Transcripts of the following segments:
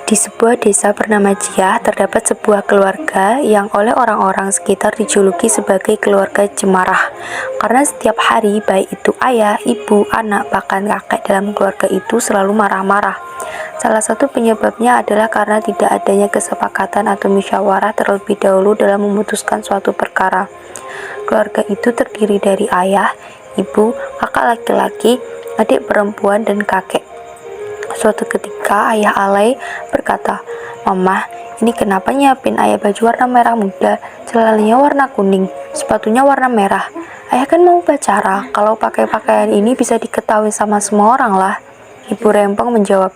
Di sebuah desa bernama Jiah, terdapat sebuah keluarga yang oleh orang-orang sekitar dijuluki sebagai keluarga Cemarah. Karena setiap hari, baik itu ayah, ibu, anak, bahkan kakek dalam keluarga itu selalu marah-marah. Salah satu penyebabnya adalah karena tidak adanya kesepakatan atau musyawarah terlebih dahulu dalam memutuskan suatu perkara. Keluarga itu terdiri dari ayah, ibu, kakak laki-laki, adik perempuan, dan kakek. Suatu ketika ayah Alay berkata, "Mama, ini kenapa nyiapin ayah baju warna merah muda, celananya warna kuning, sepatunya warna merah? Ayah kan mau upacara, kalau pakai pakaian ini bisa diketahui sama semua orang lah." Ibu Rempong menjawab,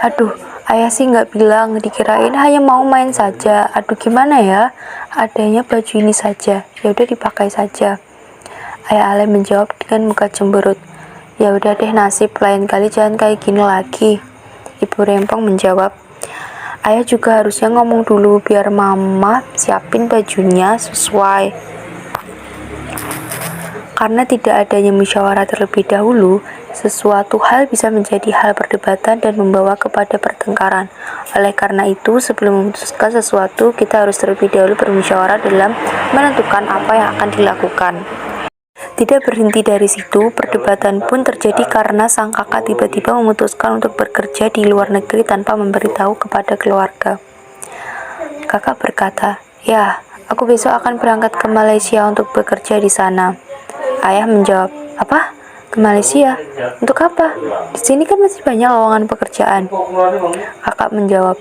"Aduh, ayah sih nggak bilang, dikirain hanya mau main saja. Aduh gimana ya, adanya baju ini saja, ya udah dipakai saja." Ayah Alay menjawab dengan muka cemberut, "Ya udah deh nasib, lain kali jangan kayak gini lagi." Ibu Rempong menjawab, "Ayah juga harusnya ngomong dulu biar mama siapin bajunya sesuai." Karena tidak adanya musyawarah terlebih dahulu, sesuatu hal bisa menjadi hal perdebatan dan membawa kepada pertengkaran. Oleh karena itu, sebelum memutuskan sesuatu, kita harus terlebih dahulu bermusyawarah dalam menentukan apa yang akan dilakukan. Tidak berhenti dari situ, perdebatan pun terjadi karena sang kakak tiba-tiba memutuskan untuk bekerja di luar negeri tanpa memberitahu kepada keluarga. Kakak berkata, "Ya, aku besok akan berangkat ke Malaysia untuk bekerja di sana." Ayah menjawab, "Apa? Ke Malaysia? Untuk apa? Di sini kan masih banyak lowongan pekerjaan." Kakak menjawab,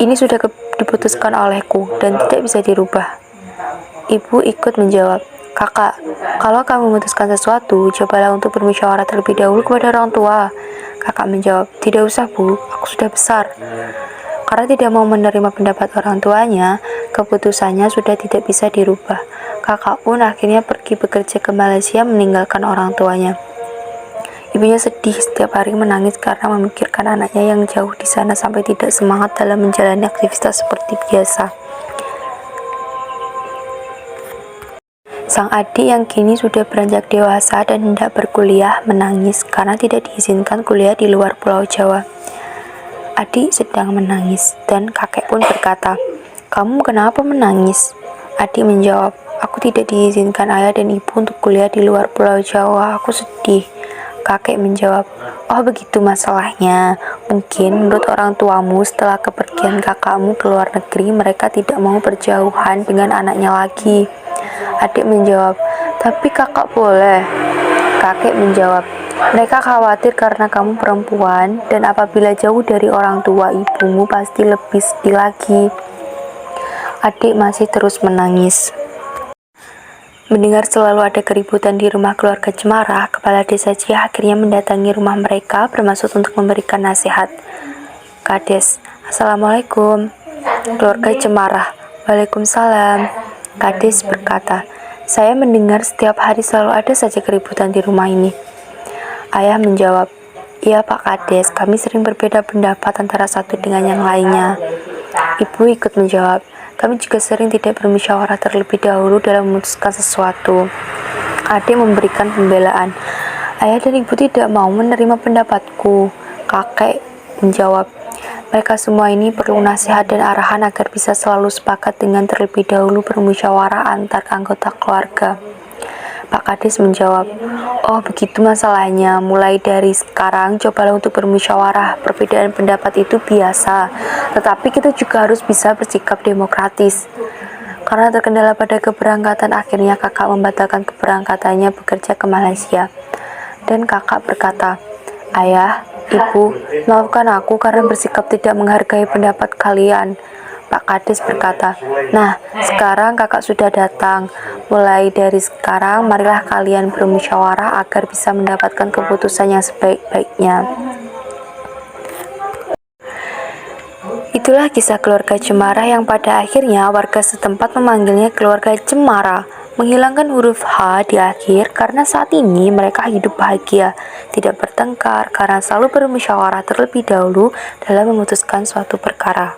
"Ini sudah diputuskan olehku dan tidak bisa dirubah." Ibu ikut menjawab, "Kakak, kalau kamu memutuskan sesuatu, cobalah untuk bermusyawarah terlebih dahulu kepada orang tua." Kakak menjawab, "Tidak usah Bu, aku sudah besar." Karena tidak mau menerima pendapat orang tuanya, keputusannya sudah tidak bisa dirubah. Kakak pun akhirnya pergi bekerja ke Malaysia meninggalkan orang tuanya. Ibunya sedih, setiap hari menangis karena memikirkan anaknya yang jauh di sana sampai tidak semangat dalam menjalani aktivitas seperti biasa. Sang adik yang kini sudah beranjak dewasa dan hendak berkuliah menangis karena tidak diizinkan kuliah di luar Pulau Jawa. Adik sedang menangis dan kakek pun berkata, "Kamu kenapa menangis?" Adik menjawab, "Aku tidak diizinkan ayah dan ibu untuk kuliah di luar Pulau Jawa, aku sedih." Kakek menjawab, "Oh begitu masalahnya. Mungkin menurut orang tuamu setelah kepergian kakakmu ke luar negeri, mereka tidak mau berjauhan dengan anaknya lagi." Adik menjawab, "Tapi kakak boleh." Kakek menjawab, "Mereka khawatir karena kamu perempuan, dan apabila jauh dari orang tua ibumu pasti lebih sedih lagi." Adik masih terus menangis. Mendengar selalu ada keributan di rumah keluarga Cemarah, kepala desa Jiah akhirnya mendatangi rumah mereka bermaksud untuk memberikan nasihat. "Kades, Assalamualaikum." Keluarga Cemarah, "Waalaikumsalam." Kades berkata, "Saya mendengar setiap hari selalu ada saja keributan di rumah ini." Ayah menjawab, "Iya Pak Kades, kami sering berbeda pendapat antara satu dengan yang lainnya." Ibu ikut menjawab, "Kami juga sering tidak bermusyawarah terlebih dahulu dalam memutuskan sesuatu." Adik memberikan pembelaan, "Ayah dan ibu tidak mau menerima pendapatku." Kakek menjawab, "Mereka semua ini perlu nasihat dan arahan agar bisa selalu sepakat dengan terlebih dahulu bermusyawarah antar anggota keluarga." Pak Kades menjawab, "Oh begitu masalahnya, mulai dari sekarang cobalah untuk bermusyawarah. Perbedaan pendapat itu biasa, tetapi kita juga harus bisa bersikap demokratis." Karena terkendala pada keberangkatan, akhirnya kakak membatalkan keberangkatannya bekerja ke Malaysia. Dan kakak berkata, "Ayah, ibu, maafkan aku karena bersikap tidak menghargai pendapat kalian." Pak Kades berkata, "Nah, sekarang kakak sudah datang. Mulai dari sekarang, marilah kalian bermusyawarah agar bisa mendapatkan keputusan yang sebaik-baiknya." Itulah kisah keluarga Cemarah yang pada akhirnya warga setempat memanggilnya keluarga Cemara, menghilangkan huruf H di akhir karena saat ini mereka hidup bahagia, tidak bertengkar karena selalu bermusyawarah terlebih dahulu dalam memutuskan suatu perkara.